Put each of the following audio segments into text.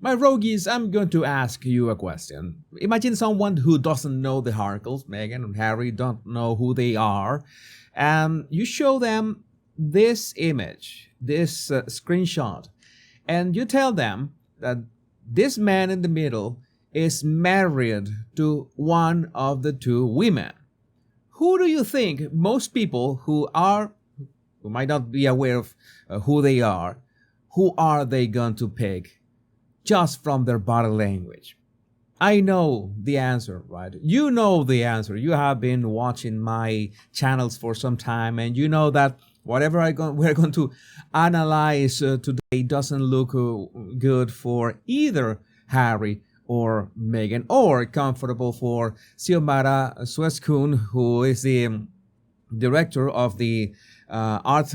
My roguies, I'm going to ask you a question. Imagine someone who doesn't know the Harkles, Meghan and Harry don't know who they are, and you show them this image, this screenshot, and you tell them that this man in the middle is married to one of the two women. Who do you think most people who might not be aware of who they are they going to pick just from their body language? I know the answer, right? You know the answer. You have been watching my channels for some time, and you know that whatever we're going to analyze today doesn't look good for either Harry or Meghan, or comfortable for Xiomara Suezkun, who is the director of the art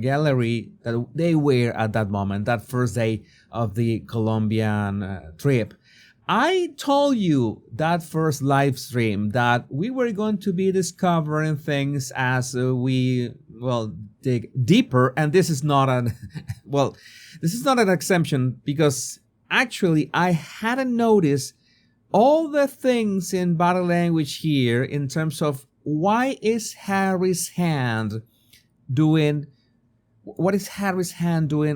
gallery that they were at that moment, that first day of the Colombian trip. I told you that first live stream that we were going to be discovering things as we dig deeper, and this is not an this is not an exemption, because actually I hadn't noticed all the things in body language here in terms of what is Harry's hand doing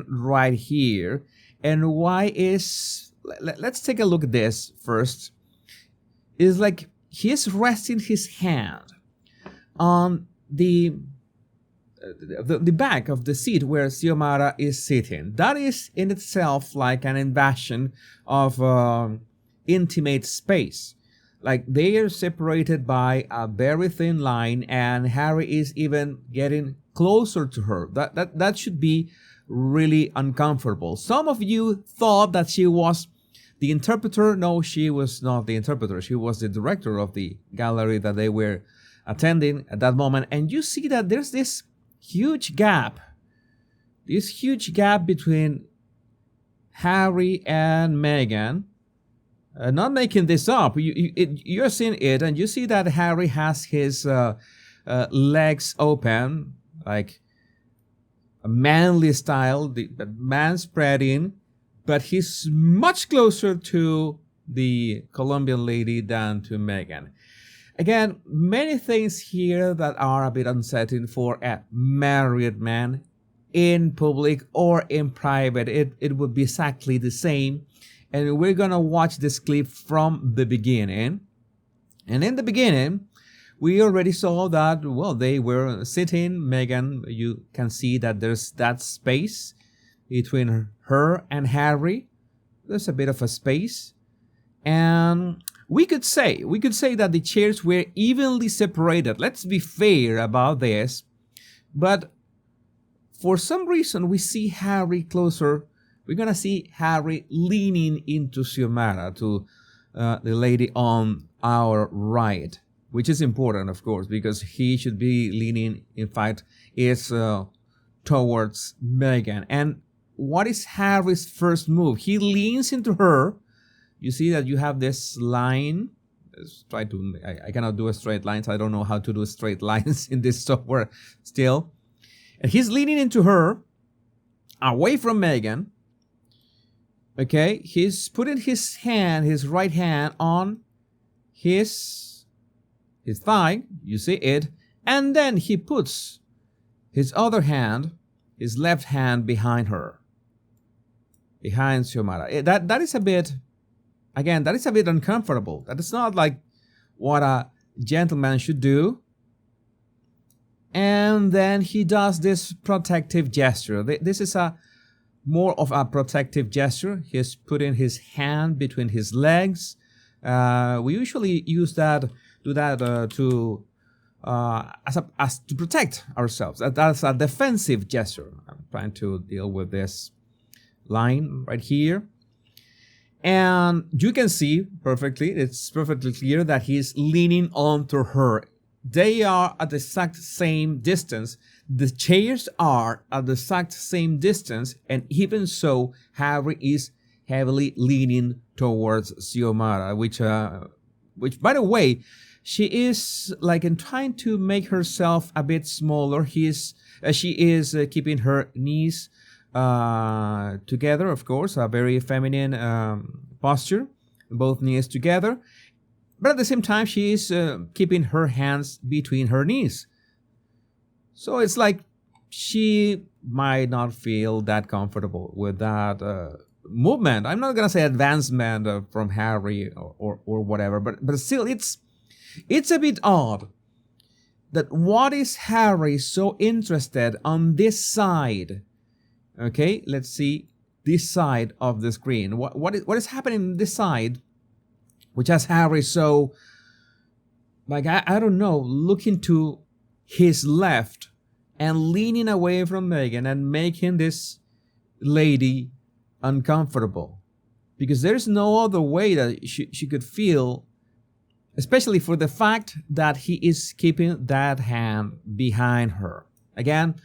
right here, and why is, let's take a look at this first. It's like he's resting his hand on the back of the seat where Xiomara is sitting. That is in itself like an invasion of intimate space. Like they are separated by a very thin line, and Harry is even getting closer to her. That should be really uncomfortable. Some of you thought that she was the interpreter. No, she was not the interpreter. She was the director of the gallery that they were attending at that moment. And you see that there's this huge gap between Harry and Meghan. Not making this up, you're seeing it, and you see that Harry has his legs open, like a manly style, the man spreading, but he's much closer to the Colombian lady than to Meghan. Again, many things here that are a bit unsettling for a married man in public or in private. It would be exactly the same. And we're going to watch this clip from the beginning. And in the beginning, we already saw that, they were sitting. Meghan, you can see that there's that space between her and Harry. There's a bit of a space. And we could say that the chairs were evenly separated. Let's be fair about this. But for some reason, we see Harry closer. We're going to see Harry leaning into Xiomara, to the lady on our right, which is important, of course, because he should be leaning, in fact, is towards Meghan. And what is Harry's first move? He leans into her. You see that you have this line. I cannot do a straight line, so I don't know how to do straight lines in this software still. And he's leaning into her, away from Meghan. Okay, he's putting his right hand on his thigh, you see it, and then he puts his other hand, his left hand, behind her, behind Xiomara. That is a bit, again, that is a bit uncomfortable. That is not like what a gentleman should do. And then he does this protective gesture. This is more of a protective gesture. He's putting his hand between his legs. We usually do that to protect ourselves. That's a defensive gesture. I'm trying to deal with this line right here, and you can see perfectly. It's perfectly clear that he's leaning onto her. They are at the exact same distance. The chairs are at the exact same distance, and even so, Harry is heavily leaning towards Xiomara, which, by the way, she is like in trying to make herself a bit smaller. She is keeping her knees together, of course, a very feminine posture, both knees together. But at the same time, she is keeping her hands between her knees. So it's like she might not feel that comfortable with that movement. I'm not gonna say advancement from Harry or whatever, but still, it's a bit odd that what is Harry so interested on this side? Okay, let's see this side of the screen. What is happening on this side, which has Harry so, like, I don't know, looking to his left and leaning away from Meghan and making this lady uncomfortable, because there's no other way that she could feel, especially for the fact that he is keeping that hand behind her. Again,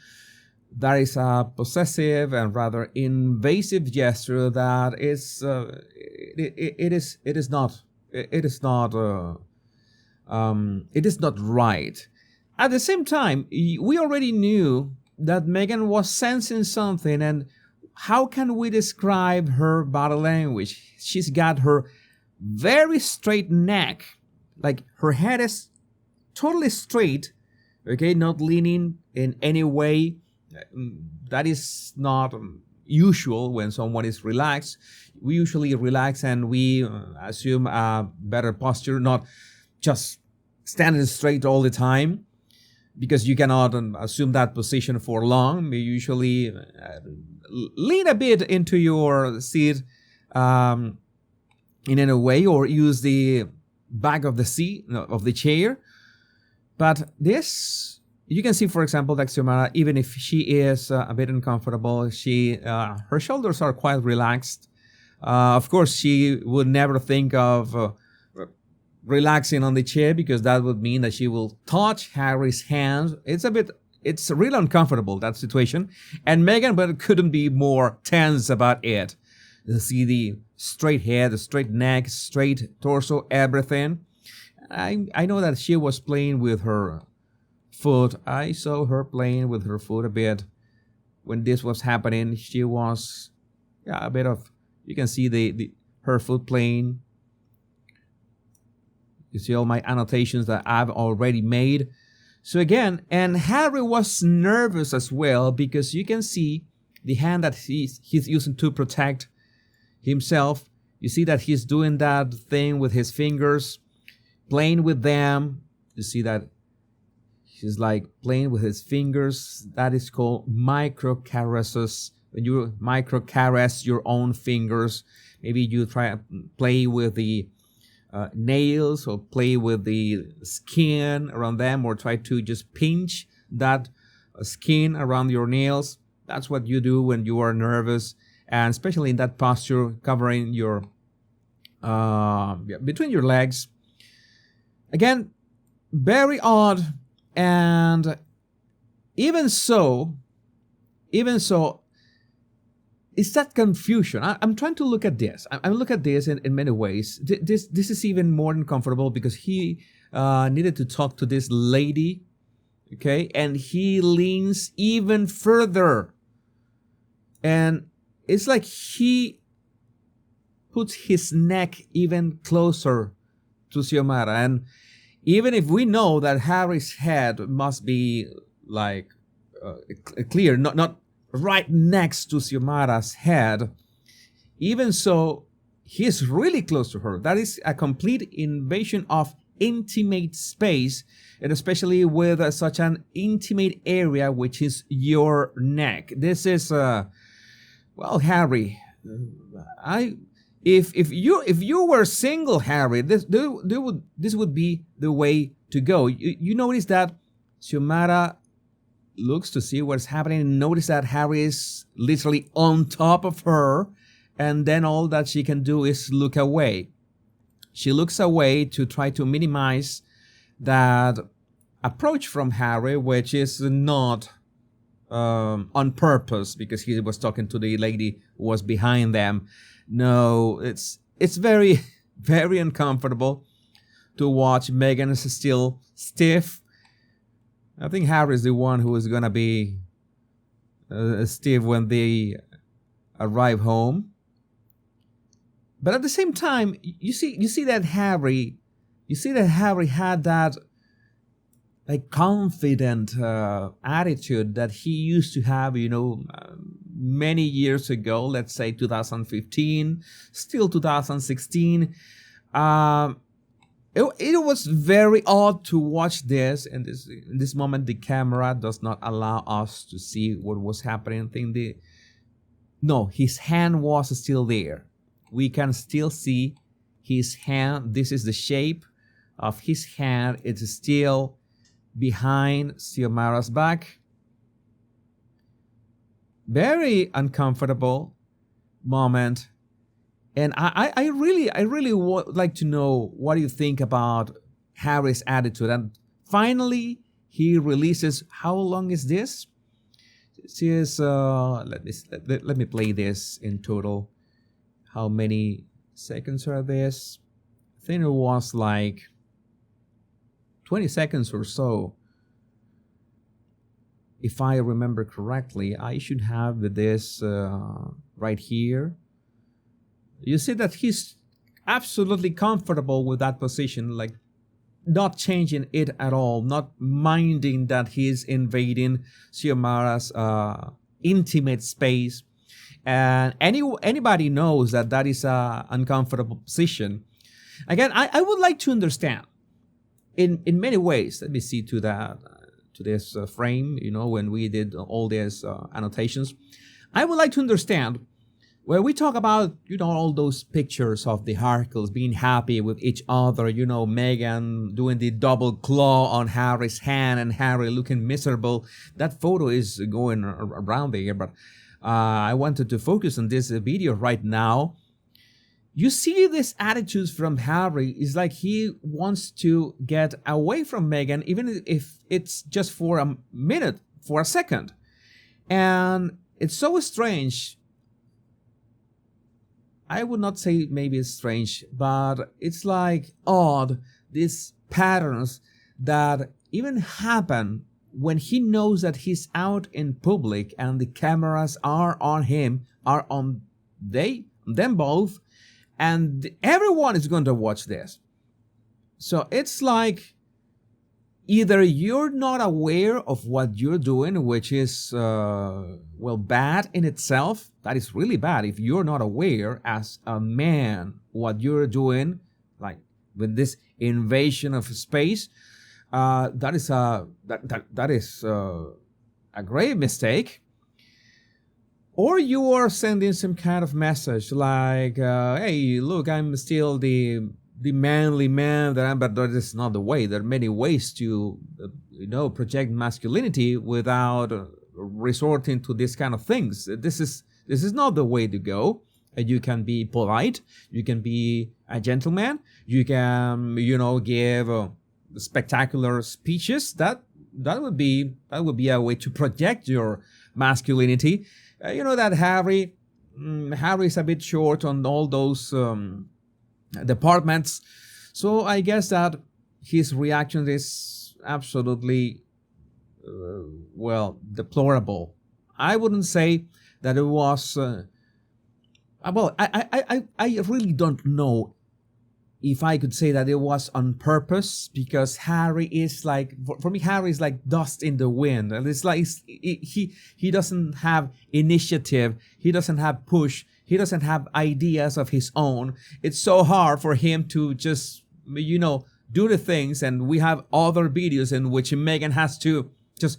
that is a possessive and rather invasive gesture that is it is not right. At the same time, we already knew that Meghan was sensing something, and how can we describe her body language? She's got her very straight neck, like her head is totally straight, okay, not leaning in any way. That is not usual when someone is relaxed. We usually relax and we assume a better posture, not just standing straight all the time, because you cannot assume that position for long. We usually lean a bit into your seat in any way, or use the back of the seat, of the chair. But this, you can see, for example, that Xiomara, even if she is a bit uncomfortable, her shoulders are quite relaxed. Of course, she would never think of relaxing on the chair, because that would mean that she will touch Harry's hands. It's really uncomfortable, that situation. And Meghan, but couldn't be more tense about it. You see the straight head, the straight neck, straight torso, everything. I know that she was playing with her foot. I saw her playing with her foot a bit when this was happening. She was, a bit of, you can see her foot playing. You see all my annotations that I've already made. So again, and Harry was nervous as well, because you can see the hand that he's using to protect himself. You see that he's doing that thing with his fingers, playing with them. You see that he's like playing with his fingers. That is called micro caresses. When you micro caress your own fingers, maybe you try to play with the nails, or play with the skin around them, or try to just pinch that skin around your nails. That's what you do when you are nervous, and especially in that posture, covering your between your legs. Again, very odd. And even so, it's that confusion. I'm trying to look at this. I look at this in many ways. This is even more uncomfortable, because he needed to talk to this lady, okay? And he leans even further. And it's like he puts his neck even closer to Xiomara. And even if we know that Harry's head must be like clear, not right next to Xiomara's head, even so, he's really close to her. That is a complete invasion of intimate space, and especially with such an intimate area, which is your neck. This is, well, Harry, if you were single, Harry, this would be the way to go. You notice that Xiomara looks to see what's happening, and notice that Harry is literally on top of her, and then all that she can do is look away. She looks away to try to minimize that approach from Harry, which is not on purpose, because he was talking to the lady who was behind them. No, it's very, very uncomfortable to watch. Meghan is still stiff. I think Harry is the one who is going to be Steve when they arrive home. But at the same time, you see that Harry had that like confident attitude that he used to have, many years ago. Let's say 2015, still 2016. Um, it was very odd to watch this. And in this moment, the camera does not allow us to see what was happening. I think no, his hand was still there. We can still see his hand. This is the shape of his hand. It's still behind Xiomara's back. Very uncomfortable moment. And I really would like to know what you think about Harry's attitude. And finally, he releases. How long is this? This is let me play this in total. How many seconds are this? I think it was like 20 seconds or so. If I remember correctly, I should have this right here. You see that he's absolutely comfortable with that position, like not changing it at all, not minding that he's invading Xiomara's intimate space. And anybody knows that that is an uncomfortable position. Again, I would like to understand in many ways. Let me see to this frame, when we did all these annotations. I would like to understand where we talk about, all those pictures of the Harkles being happy with each other, Meghan doing the double claw on Harry's hand and Harry looking miserable. That photo is going around there, but I wanted to focus on this video right now. You see these attitudes from Harry is like he wants to get away from Meghan, even if it's just for a minute, for a second. And it's so strange. I would not say maybe it's strange, but it's like odd, these patterns that even happen when he knows that he's out in public and the cameras are on him, are on them both, and everyone is going to watch this. So it's like either you're not aware of what you're doing, which is, bad in itself. That is really bad if you're not aware as a man what you're doing, like with this invasion of space. That is a grave mistake. Or you are sending some kind of message like, hey, look, I'm still the manly man that I'm, but that is not the way. There are many ways to, project masculinity without resorting to this kind of things. This is not the way to go. You can be polite. You can be a gentleman. You can, give spectacular speeches. That would be a way to project your masculinity. That Harry's a bit short on all those departments. So I guess that his reaction is absolutely, deplorable. I wouldn't say that it was, I really don't know if I could say that it was on purpose, because Harry is like, for me, Harry is like dust in the wind. And it's like he doesn't have initiative. He doesn't have push. He doesn't have ideas of his own. It's so hard for him to just, do the things. And we have other videos in which Meghan has to just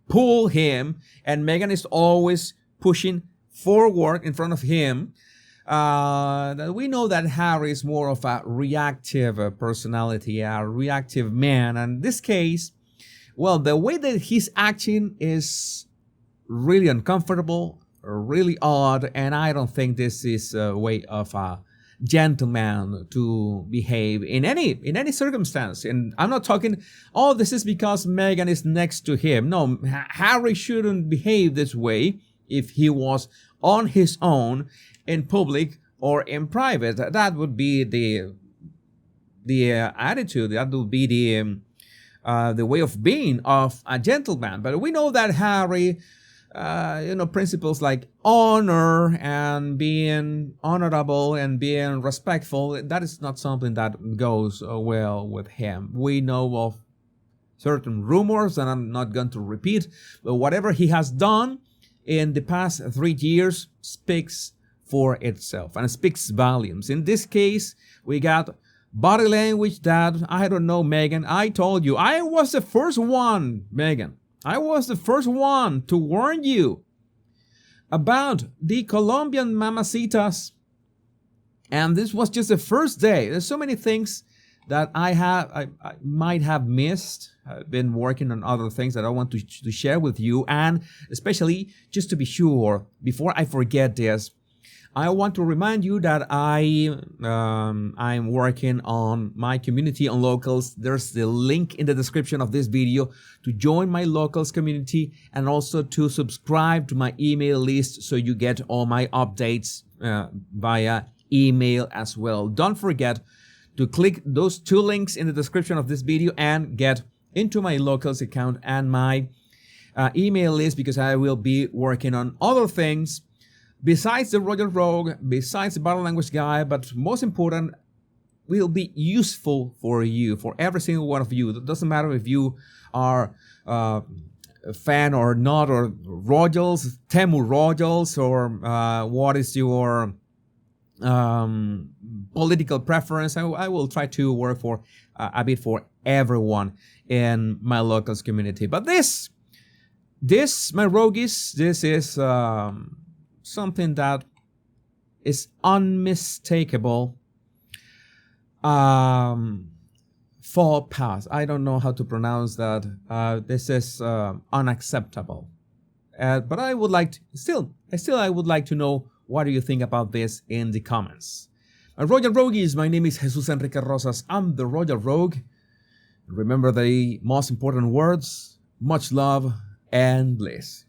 pull him. And Meghan is always pushing forward in front of him. We know that Harry is more of a reactive personality, a reactive man. And in this case, the way that he's acting is really uncomfortable, really odd, and I don't think this is a way of a gentleman to behave in any circumstance. And I'm not talking, this is because Meghan is next to him. No, Harry shouldn't behave this way if he was on his own in public or in private. That would be the attitude. That would be the way of being of a gentleman. But we know that Harry principles like honor and being honorable and being respectful. That is not something that goes well with him. We know of certain rumors, and I'm not going to repeat, but whatever he has done in the past 3 years speaks for itself and speaks volumes. In this case, we got body language that, I don't know, Megan, I told you, I was the first one, Megan. I was the first one to warn you about the Colombian mamacitas. And this was just the first day. There's so many things that I might have missed. I've been working on other things that I want to share with you. And especially, just to be sure, before I forget this, I want to remind you that I'm working on my community on locals. There's the link in the description of this video to join my locals community and also to subscribe to my email list so you get all my updates via email as well. Don't forget to click those 2 links in the description of this video and get into my locals account and my email list, because I will be working on other things besides the Royal Rogue, besides the body language guy, but most important, will be useful for you, for every single one of you. It doesn't matter if you are a fan or not, or Royals, Temu Royals, or what is your political preference. I will try to work for a bit for everyone in my locals community. But this, my rogues, this is something that is unmistakable faux pas. I don't know how to pronounce that. This is unacceptable. But I would like to, I would like to know, what do you think about this in the comments? Royal Rogues, my name is Jesus Enrique Rosas. I'm the Royal Rogue. Remember the most important words: much love and bliss.